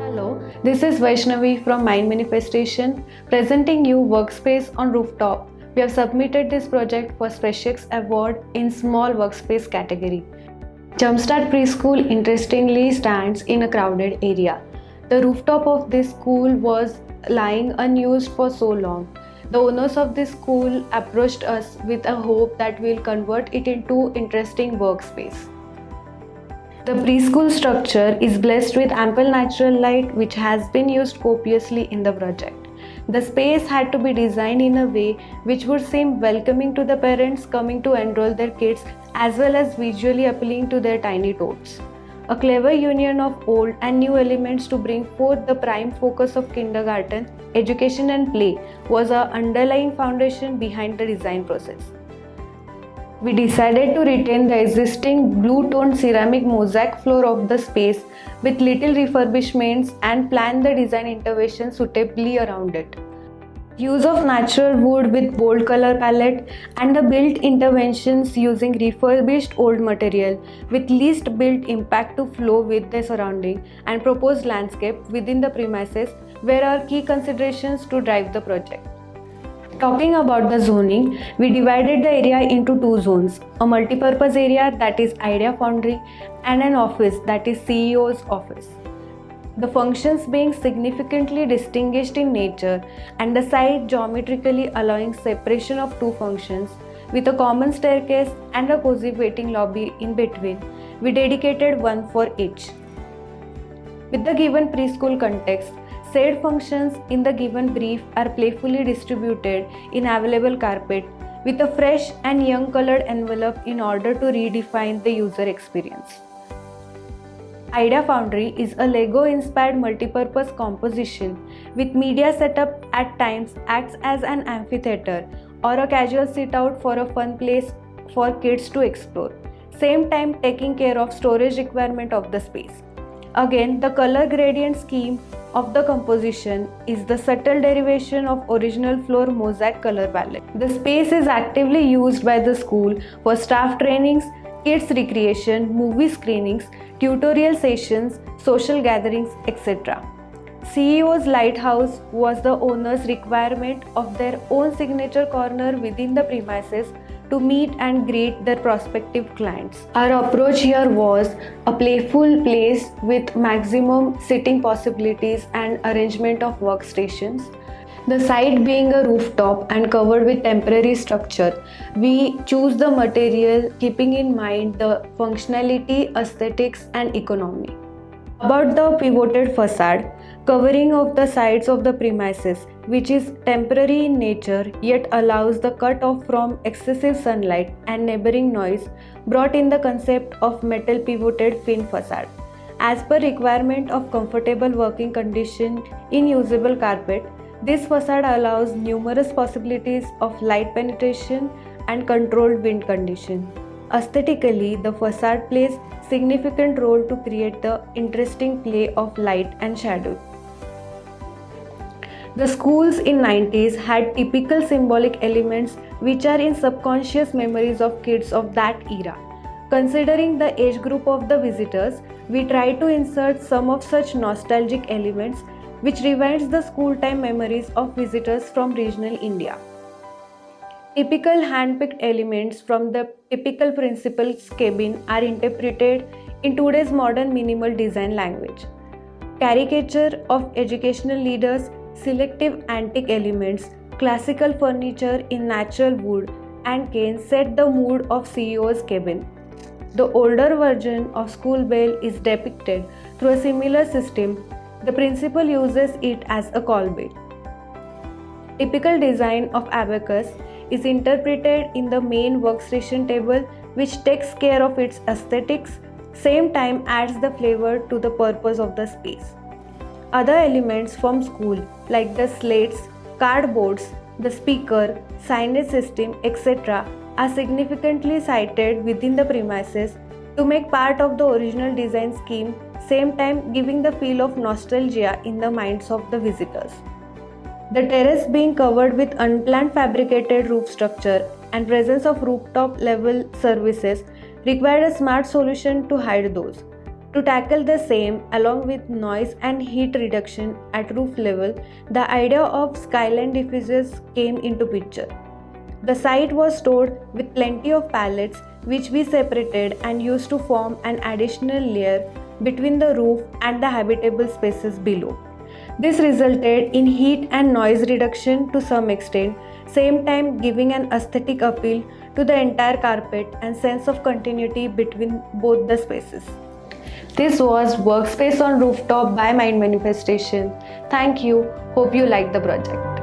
Hello, this is Vaishnavi from Mind Manifestation presenting you Workspace on Rooftop. We have submitted this project for SpaceX Award in Small Workspace category. Jumpstart Preschool interestingly stands in a crowded area. The rooftop of this school was lying unused for so long. The owners of this school approached us with a hope that we'll convert it into interesting workspace. The preschool structure is blessed with ample natural light which has been used copiously in the project. The space had to be designed in a way which would seem welcoming to the parents coming to enroll their kids as well as visually appealing to their tiny tots. A clever union of old and new elements to bring forth the prime focus of kindergarten, education and play was our underlying foundation behind the design process. We decided to retain the existing blue-toned ceramic mosaic floor of the space with little refurbishments and plan the design intervention suitably around it. Use of natural wood with bold color palette and the built interventions using refurbished old material with least built impact to flow with the surrounding and proposed landscape within the premises were our key considerations to drive the project. Talking about the zoning, we divided the area into two zones, a multipurpose area that is Idea Foundry and an office that is CEO's office. The functions being significantly distinguished in nature and the site geometrically allowing separation of two functions with a common staircase and a cozy waiting lobby in between, we dedicated one for each. With the given preschool context, said functions in the given brief are playfully distributed in available carpet with a fresh and young colored envelope in order to redefine the user experience. Idea Foundry is a Lego-inspired multipurpose composition with media setup at times acts as an amphitheater or a casual sit-out for a fun place for kids to explore, same time taking care of storage requirement of the space. Again, the color gradient scheme of the composition is the subtle derivation of original floor mosaic color palette. The space is actively used by the school for staff trainings, kids recreation, movie screenings, tutorial sessions, social gatherings, etc. CEO's Lighthouse was the owner's requirement of their own signature corner within the premises to meet and greet their prospective clients. Our approach here was a playful place with maximum sitting possibilities and arrangement of workstations. The site being a rooftop and covered with temporary structure, we choose the material keeping in mind the functionality, aesthetics and economy. About the pivoted facade, covering of the sides of the premises, which is temporary in nature yet allows the cut off from excessive sunlight and neighboring noise, brought in the concept of metal pivoted fin facade. As per requirement of comfortable working condition in usable carpet, this facade allows numerous possibilities of light penetration and controlled wind condition. Aesthetically, the facade plays significant role to create the interesting play of light and shadow. The schools in 90s had typical symbolic elements which are in subconscious memories of kids of that era. Considering the age group of the visitors, we try to insert some of such nostalgic elements which rewinds the school time memories of visitors from regional India. Typical hand-picked elements from the typical principal's cabin are interpreted in today's modern minimal design language. Caricature of educational leaders, selective antique elements, classical furniture in natural wood and cane set the mood of CEO's cabin. The older version of school bell is depicted through a similar system. The principal uses it as a call bell. Typical design of abacus is interpreted in the main workstation table which takes care of its aesthetics, same time adds the flavor to the purpose of the space. Other elements from school like the slates, cardboards, the speaker, signage system, etc. are significantly cited within the premises to make part of the original design scheme, same time giving the feel of nostalgia in the minds of the visitors. The terrace being covered with unplanned fabricated roof structure and presence of rooftop level services required a smart solution to hide those. To tackle the same, along with noise and heat reduction at roof level, the idea of skyline diffusers came into picture. The site was stored with plenty of pallets which we separated and used to form an additional layer between the roof and the habitable spaces below. This resulted in heat and noise reduction to some extent, same time giving an aesthetic appeal to the entire carpet and sense of continuity between both the spaces. This was Workspace on Rooftop by Mind Manifestation. Thank you. Hope you liked the project.